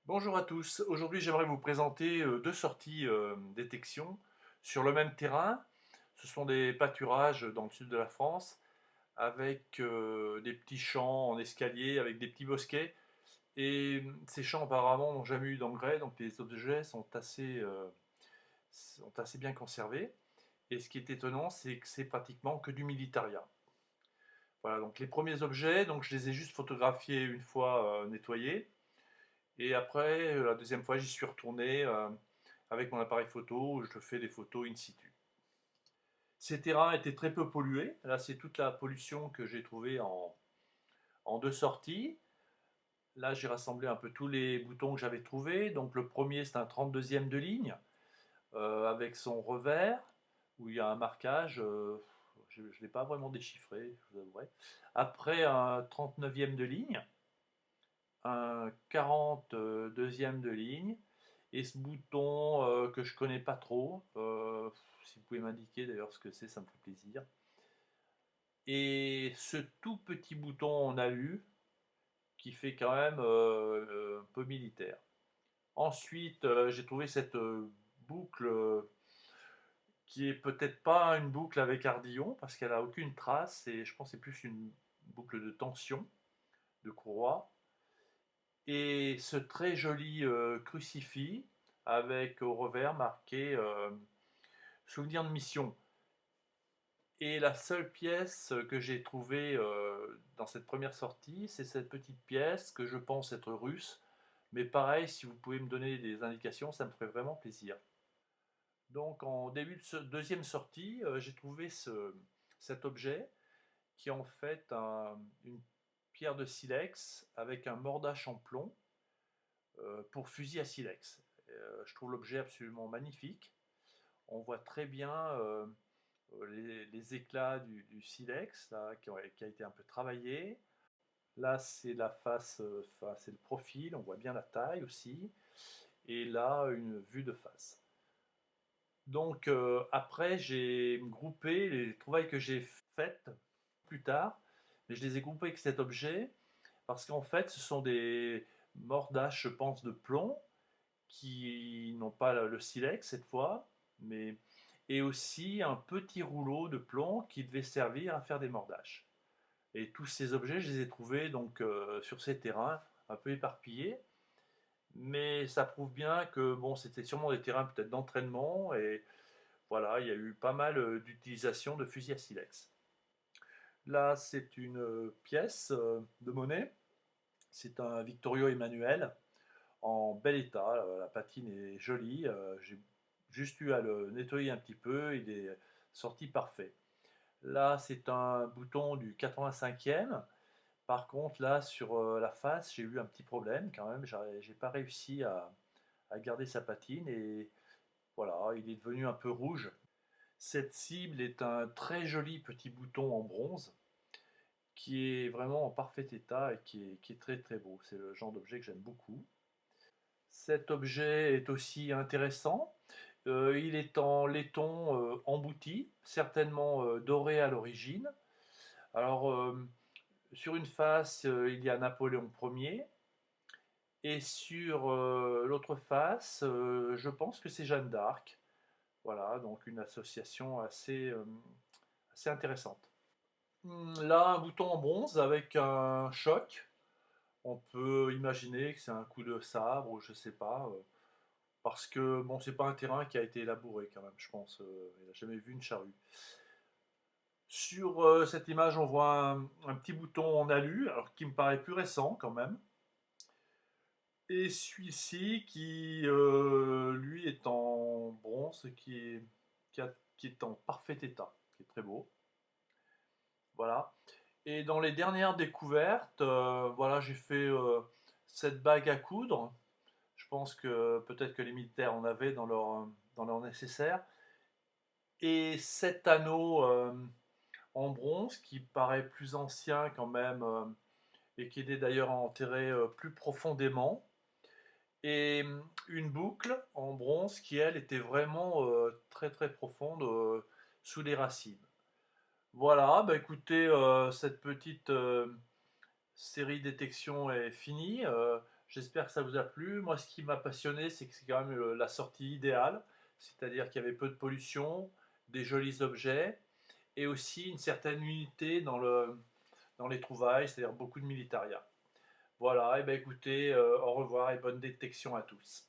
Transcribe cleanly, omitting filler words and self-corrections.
Bonjour à tous, aujourd'hui j'aimerais vous présenter deux sorties détection sur le même terrain. Ce sont des pâturages dans le sud de la France avec des petits champs en escalier, avec des petits bosquets. Et ces champs apparemment n'ont jamais eu d'engrais, donc les objets sont assez bien conservés. Et ce qui est étonnant, c'est que c'est pratiquement que du militaria. Voilà, donc les premiers objets, donc je les ai juste photographiés une fois nettoyés. Et après, la deuxième fois, j'y suis retourné avec mon appareil photo, où je fais des photos in situ. Ces terrains étaient très peu pollués. Là, c'est toute la pollution que j'ai trouvée en deux sorties. Là, j'ai rassemblé un peu tous les boutons que j'avais trouvés. Donc, le premier, c'est un 32e de ligne avec son revers où il y a un marquage. Je ne l'ai pas vraiment déchiffré, je vous avouerai. Après, un 39e de ligne, un 42e de ligne. Et ce bouton que je connais pas trop, si vous pouvez m'indiquer d'ailleurs ce que c'est, ça me fait plaisir. Et ce tout petit bouton en alu qui fait quand même un peu militaire. Ensuite, j'ai trouvé cette boucle qui est peut-être pas une boucle avec ardillon parce qu'elle a aucune trace et je pense que c'est plus une boucle de tension, de courroie. Et ce très joli crucifix avec au revers marqué souvenir de mission. Et la seule pièce que j'ai trouvée dans cette première sortie, c'est cette petite pièce que je pense être russe. Mais pareil, si vous pouvez me donner des indications, ça me ferait vraiment plaisir. Donc en début de deuxième sortie, j'ai trouvé cet objet qui est en fait une pierre de silex avec un mordache en plomb pour fusil à silex. Je trouve l'objet absolument magnifique. On voit très bien les éclats du silex là, qui a été un peu travaillé. Là, c'est la face, c'est le profil, on voit bien la taille aussi. Et là, une vue de face. Donc après, j'ai groupé les trouvailles que j'ai faites plus tard, mais je les ai groupées avec cet objet parce qu'en fait, ce sont des mordaches, je pense, de plomb qui n'ont pas le silex cette fois, mais et aussi un petit rouleau de plomb qui devait servir à faire des mordaches. Et tous ces objets, je les ai trouvés donc sur ces terrains un peu éparpillés, mais ça prouve bien que bon, c'était sûrement des terrains peut-être d'entraînement et voilà, il y a eu pas mal d'utilisation de fusils à silex. Là, c'est une pièce de monnaie. C'est un Victorio Emmanuel en bel état. La patine est jolie. J'ai juste eu à le nettoyer un petit peu. Il est sorti parfait. Là, c'est un bouton du 85e. Par contre, là, sur la face, j'ai eu un petit problème quand même. J'ai pas réussi à garder sa patine et voilà, il est devenu un peu rouge. Cette cible est un très joli petit bouton en bronze qui est vraiment en parfait état et qui est très très beau. C'est le genre d'objet que j'aime beaucoup. Cet objet est aussi intéressant. Il est en laiton embouti, certainement doré à l'origine. Alors, sur une face, il y a Napoléon Ier, et sur l'autre face, je pense que c'est Jeanne d'Arc. Voilà, donc une association assez intéressante. Là, un bouton en bronze avec un choc. On peut imaginer que c'est un coup de sabre ou je sais pas. Parce que bon, c'est pas un terrain qui a été élaboré quand même, je pense. Il n'a jamais vu une charrue. Sur cette image, on voit un petit bouton en alu, alors qui me paraît plus récent quand même. Et celui-ci qui, lui, est en bronze, qui est en parfait état, qui est très beau. Voilà. Et dans les dernières découvertes, voilà, j'ai fait cette bague à coudre. Je pense que peut-être que les militaires en avaient dans leur nécessaire. Et cet anneau en bronze qui paraît plus ancien quand même et qui était d'ailleurs enterré plus profondément. Et une boucle en bronze qui, elle, était vraiment très très profonde sous les racines. Voilà, bah écoutez, cette petite série détection est finie. J'espère que ça vous a plu. Moi, ce qui m'a passionné, c'est que c'est quand même la sortie idéale, c'est-à-dire qu'il y avait peu de pollution, des jolis objets, et aussi une certaine unité dans les trouvailles, c'est-à-dire beaucoup de militaria. Voilà, et ben écoutez, au revoir et bonne détection à tous.